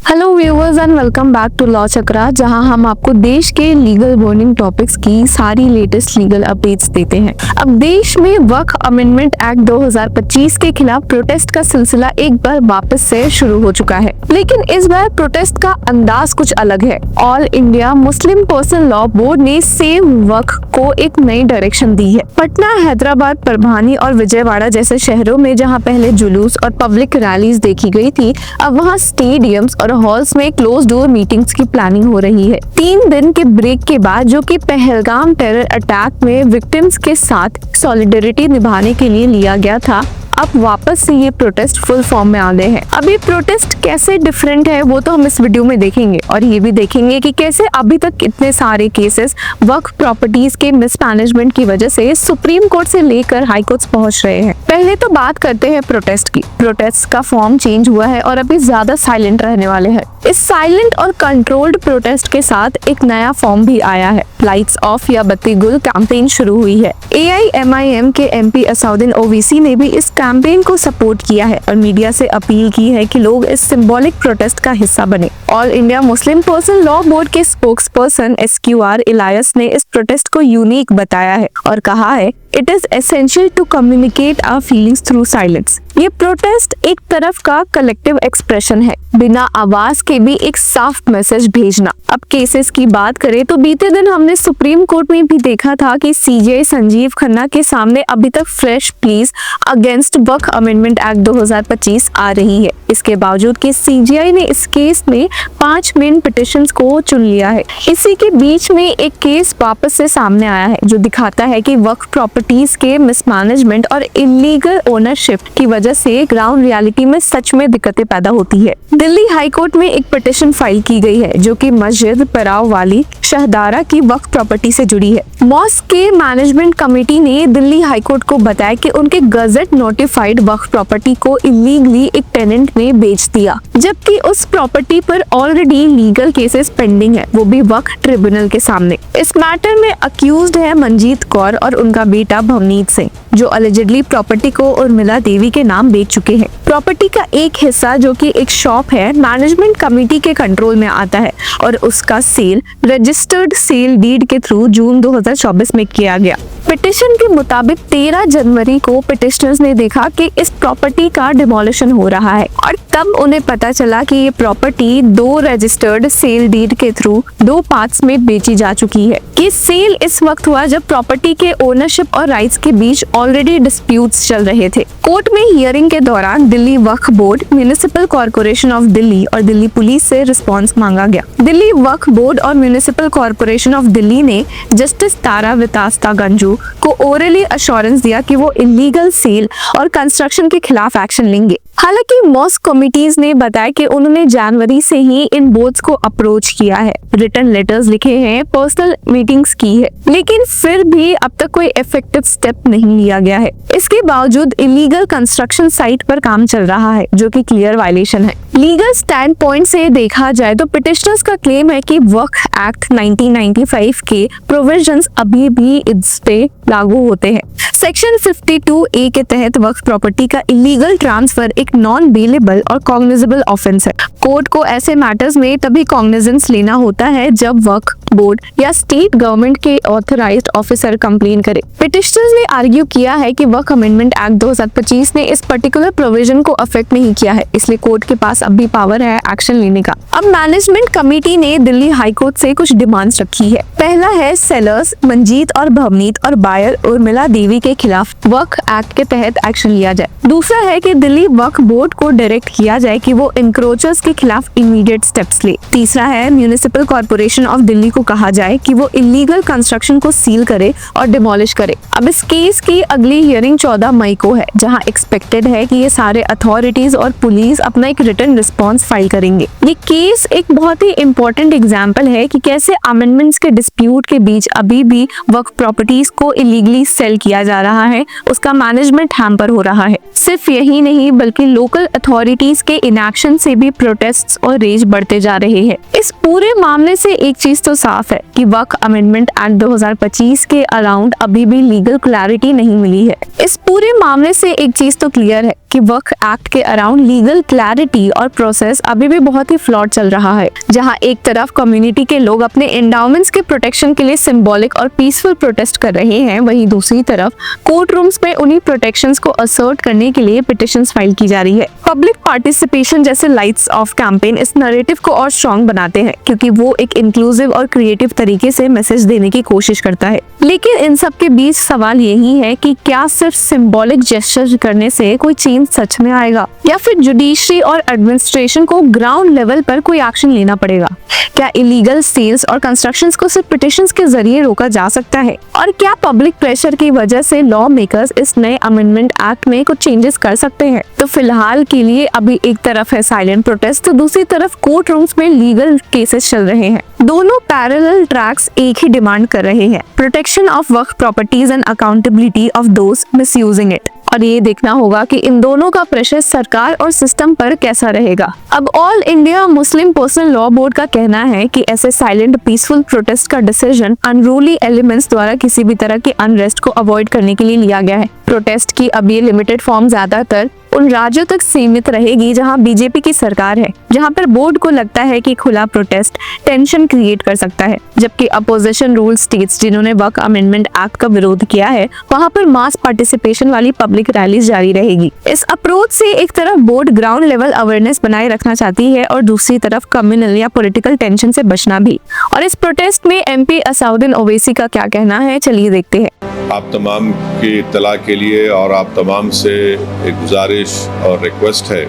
Hello viewers and welcome back to Law Chakra, जहां हम आपको देश के लीगल बर्निंग टॉपिक्स की सारी लेटेस्ट लीगल अपडेट्स देते हैं। अब देश में वक्फ अमेंडमेंट एक्ट 2025 के खिलाफ प्रोटेस्ट का सिलसिला एक बार वापस से शुरू हो चुका है, लेकिन इस बार प्रोटेस्ट का अंदाज कुछ अलग है। All India Muslim person law board ने सेव वक्फ को एक नई डायरेक्शन दी है। पटना, हैदराबाद, परभानी और विजयवाड़ा जैसे शहरों में जहां पहले जुलूस और पब्लिक रैलीज देखी गई थी, अब वहां स्टेडियम्स और हॉल्स में क्लोज डोर मीटिंग्स की प्लानिंग हो रही है। 3 दिन के ब्रेक के बाद, जो कि पहलगाम टेरर अटैक में विक्टिम्स के साथ सॉलिडेरिटी निभाने के लिए लिया गया था, अब वापस से ये प्रोटेस्ट फुल फॉर्म में आ गए हैं। अब ये प्रोटेस्ट कैसे डिफरेंट है वो तो हम इस वीडियो में देखेंगे, और ये भी देखेंगे कि कैसे अभी तक इतने सारे केसेस वक्फ प्रॉपर्टीज के मिसमैनेजमेंट की वजह से सुप्रीम कोर्ट से लेकर हाई कोर्ट्स पहुंच रहे हैं। पहले तो बात करते हैं प्रोटेस्ट की। प्रोटेस्ट का फॉर्म चेंज हुआ है और अभी ज्यादा साइलेंट रहने वाले हैं। इस साइलेंट और कंट्रोल्ड प्रोटेस्ट के साथ एक नया फॉर्म भी आया है। लाइट्स ऑफ या बत्ती गुल कैंपेन शुरू हुई है। AIMIM के MP असउद्दीन ओवैसी ने भी इस कैंपेन को सपोर्ट किया है और मीडिया से अपील की है कि लोग इस सिंबॉलिक प्रोटेस्ट का हिस्सा बने। All India Muslim person law board के स्पोक्सपर्सन SQR इलायस ने इस प्रोटेस्ट को यूनिक बताया है और कहा है, it is essential to communicate our feelings through silence. ये प्रोटेस्ट एक तरफ का कलेक्टिव एक्सप्रेशन है, बिना आवाज के भी एक साफ मैसेज भेजना। अब केसेस की बात करें तो बीते दिन हमने सुप्रीम कोर्ट में भी देखा था कि CJI संजीव खन्ना के सामने अभी तक fresh please against Waqf amendment act 2025 आ रही है। इसके बावजूद कि CJI ने इस केस में 5 मेन पिटिशंस को चुन लिया है। इसी के बीच में एक केस वापस से सामने आया है जो दिखाता है कि वक्फ प्रॉपर्टीज के मिसमैनेजमेंट और इलीगल ओनरशिप की वजह से ग्राउंड रियलिटी में सच में दिक्कतें पैदा होती है। दिल्ली हाई कोर्ट में एक पिटिशन फाइल की गई है जो कि मस्जिद पराव वाली शहदारा की वक्फ प्रॉपर्टी से जुड़ी है। मॉस्क के मैनेजमेंट कमेटी ने दिल्ली हाई कोर्ट को बताया कि उनके गजट नोटिफाइड वक्फ प्रॉपर्टी को इलीगली एक टेनेंट ने बेच दिया, जबकि उस प्रॉपर्टी पर ऑलरेडी लीगल केसेस पेंडिंग है, वो भी वक्फ ट्रिब्यूनल के सामने। इस मैटर में अक्यूज्ड है मंजीत कौर और उनका बेटा भवनीत सिंह, जो अलिजिडली प्रॉपर्टी को उर्मिला देवी के नाम बेच चुके हैं। प्रॉपर्टी का एक हिस्सा, जो कि एक शॉप है, मैनेजमेंट कमेटी के कंट्रोल में आता है और उसका सेल रजिस्टर्ड सेल डीड के थ्रू जून 2024 में किया गया। पिटिशन के मुताबिक 13 जनवरी को पिटिशनर्स ने देखा कि इस प्रॉपर्टी का डिमोलिशन हो रहा है और तब उन्हें पता चला कि ये प्रॉपर्टी 2 रजिस्टर्ड सेल डीड के थ्रू 2 पार्ट्स में बेची जा चुकी है। ये सेल इस वक्त हुआ जब प्रॉपर्टी के ओनरशिप और राइट्स के बीच ऑलरेडी डिस्प्यूट्स चल रहे थे। कोर्ट में हियरिंग के दौरान Delhi Waqf Board, Municipal Corporation of Delhi और दिल्ली पुलिस से रिस्पॉन्स मांगा गया। दिल्ली वक्फ बोर्ड और म्युनिसिपल कॉर्पोरेशन ऑफ दिल्ली ने जस्टिस तारा वितास्ता गंजू को ओरली अश्योरेंस दिया कि वो इलीगल सेल और कंस्ट्रक्शन के खिलाफ एक्शन लेंगे। हालांकि मॉस्क कमिटीज ने बताया कि उन्होंने जनवरी से ही इन बोर्ड्स को अप्रोच किया है, रिटन लेटर्स लिखे हैं, पर्सनल मीटिंग्स की है, लेकिन फिर भी अब तक कोई इफेक्टिव स्टेप नहीं लिया गया है। इसके बावजूद इलीगल कंस्ट्रक्शन साइट पर काम चल रहा है, जो कि क्लियर वायलेशन है। लीगल स्टैंड पॉइंट से देखा जाए तो पिटिशनर्स का क्लेम है कि वक्फ एक्ट 1995 के प्रोविजंस अभी भी इस पे लागू होते हैं। सेक्शन 52A के तहत वक्फ प्रॉपर्टी का इलीगल ट्रांसफर एक नॉन बेलेबल और कॉग्निजेबल ऑफेंस है। कोर्ट को ऐसे मैटर्स में तभी कॉग्निजेंस लेना होता है जब वक्फ बोर्ड या स्टेट गवर्नमेंट के ऑथराइज्ड ऑफिसर कंप्लेन करे। पिटिशनर्स ने आर्ग्यू किया है कि वक्फ अमेंडमेंट एक्ट 2025 ने इस पर्टिकुलर प्रोविजन को अफेक्ट नहीं किया है, इसलिए कोर्ट के पास अब भी पावर है एक्शन लेने का। अब मैनेजमेंट कमेटी ने दिल्ली हाई कोर्ट से कुछ डिमांड्स रखी है। पहला है सेलर्स मंजीत और भवनीत और बायर उर्मिला देवी के खिलाफ वक्फ एक्ट के तहत एक्शन लिया जाए। दूसरा है कि दिल्ली वक्फ बोर्ड को डायरेक्ट किया जाए कि वो इंक्रोचर्स के खिलाफ इमीडिएट स्टेप्स ले। तीसरा है म्युनिसिपल कॉर्पोरेशन ऑफ दिल्ली को कहा जाए कि वो इलीगल कंस्ट्रक्शन को सील करे और डिमोलिश करे। अब इस केस की अगली हियरिंग 14 मई को है, जहां एक्सपेक्टेड है कि ये सारे अथॉरिटीज और पुलिस अपना एक रिटन रिस्पॉन्स फाइल करेंगे। ये केस एक बहुत ही इंपॉर्टेंट एग्जाम्पल है कि कैसे अमेंडमेंट्स के डिस्प्यूट के बीच अभी भी वक्फ प्रॉपर्टीज को इलीगली सेल किया जा रहा है, उसका मैनेजमेंट हैम्पर हो रहा है। सिर्फ यही नहीं बल्कि लोकल अथॉरिटीज के इनएक्शन से भी प्रोटेस्ट्स और रेज बढ़ते जा रहे हैं। इस पूरे मामले से एक चीज तो साफ है कि वक्फ अमेंडमेंट एक्ट 2025 के अराउंड अभी भी लीगल क्लैरिटी नहीं मिली है। इस पूरे मामले से एक चीज तो क्लियर है कि वक्फ एक्ट के अराउंड लीगल क्लैरिटी और प्रोसेस अभी भी बहुत ही फ्लॉड चल रहा है। जहां एक तरफ कम्युनिटी के लोग अपने एंडाउमेंट्स के प्रोटेक्शन के लिए सिंबॉलिक और पीसफुल प्रोटेस्ट कर रहे हैं, वहीं दूसरी तरफ कोर्ट रूम्स में उन्हीं प्रोटेक्शंस को असर्ट करने के लिए पिटिशंस फाइल की जा रही है। पब्लिक पार्टिसिपेशन जैसे लाइट्स ऑफ कैंपेन इस नैरेटिव को और स्ट्रॉन्ग बनाते हैं, क्योंकि वो एक इंक्लूसिव और क्रिएटिव तरीके से मैसेज देने की कोशिश करता है। लेकिन इन सब के बीच सवाल यही है कि क्या सिर्फ सिंबॉलिक जेस्चर करने से कोई चेंज सच में आएगा, या फिर जुडिशरी और एडमिनिस्ट्रेशन को ग्राउंड लेवल पर कोई एक्शन लेना पड़ेगा? क्या इलीगल सेल्स और कंस्ट्रक्शंस को सिर्फ पिटिशंस के जरिए रोका जा सकता है? और क्या पब्लिक प्रेशर की वजह से लॉ मेकर्स इस नए अमेंडमेंट एक्ट में कुछ चेंजेस कर सकते हैं? तो फिलहाल के लिए अभी एक तरफ है साइलेंट प्रोटेस्ट, तो दूसरी तरफ कोर्ट रूम्स में लीगल केसेस चल रहे हैं। दोनों पैरेलल ट्रैक्स एक ही डिमांड कर रहे हैं, protection of Waqf properties and accountability of those misusing it. और ये देखना होगा कि इन दोनों का प्रेशर सरकार और सिस्टम पर कैसा रहेगा। अब all India Muslim personal law board का कहना है कि ऐसे साइलेंट पीसफुल प्रोटेस्ट का डिसीजन अनरूली एलिमेंट्स द्वारा किसी भी तरह की अनरेस्ट को अवॉइड करने के लिए लिया गया है। प्रोटेस्ट की अब ये लिमिटेड फॉर्म ज्यादातर उन राज्यों तक सीमित रहेगी जहां बीजेपी की सरकार है, जहां पर बोर्ड को लगता है कि खुला प्रोटेस्ट टेंशन क्रिएट कर सकता है, जबकि अपोजिशन रूल स्टेट्स जिन्होंने वक्फ अमेंडमेंट एक्ट का विरोध किया है, वहां पर मास पार्टिसिपेशन वाली पब्लिक रैलीज जारी रहेगी। इस अप्रोच से एक तरफ बोर्ड ग्राउंड लेवल अवेयरनेस बनाए रखना चाहती है और दूसरी तरफ कम्युनल या पॉलिटिकल टेंशन से बचना भी। और इस प्रोटेस्ट में एमपी असउद्दीन ओवैसी का क्या कहना है, चलिए देखते हैं। आप तमाम की इत्तला के लिए और आप तमाम से एक गुजारिश और रिक्वेस्ट है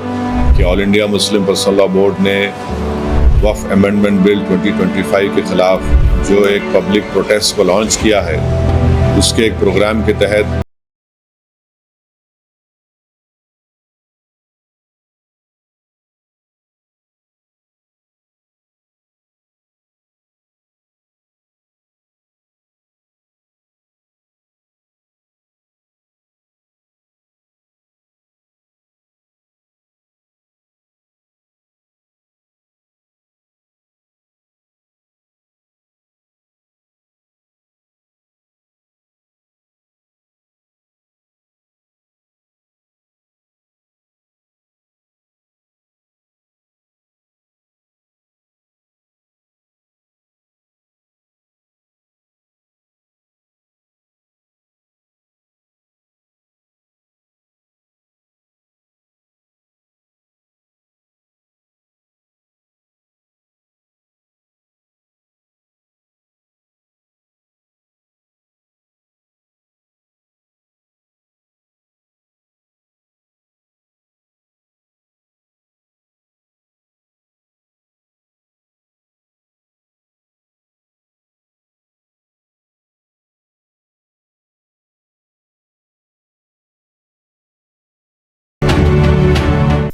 कि all India Muslim personal law board ने वक्फ अमेंडमेंट बिल 2025 के खिलाफ जो एक पब्लिक प्रोटेस्ट को लॉन्च किया है, उसके एक प्रोग्राम के तहत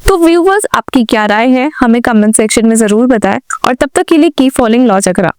तो व्यूवर्स, आपकी क्या राय है हमें कमेंट सेक्शन में जरूर बताएं, और तब तक के लिए कीप फॉलोइंग लॉ चक्रा।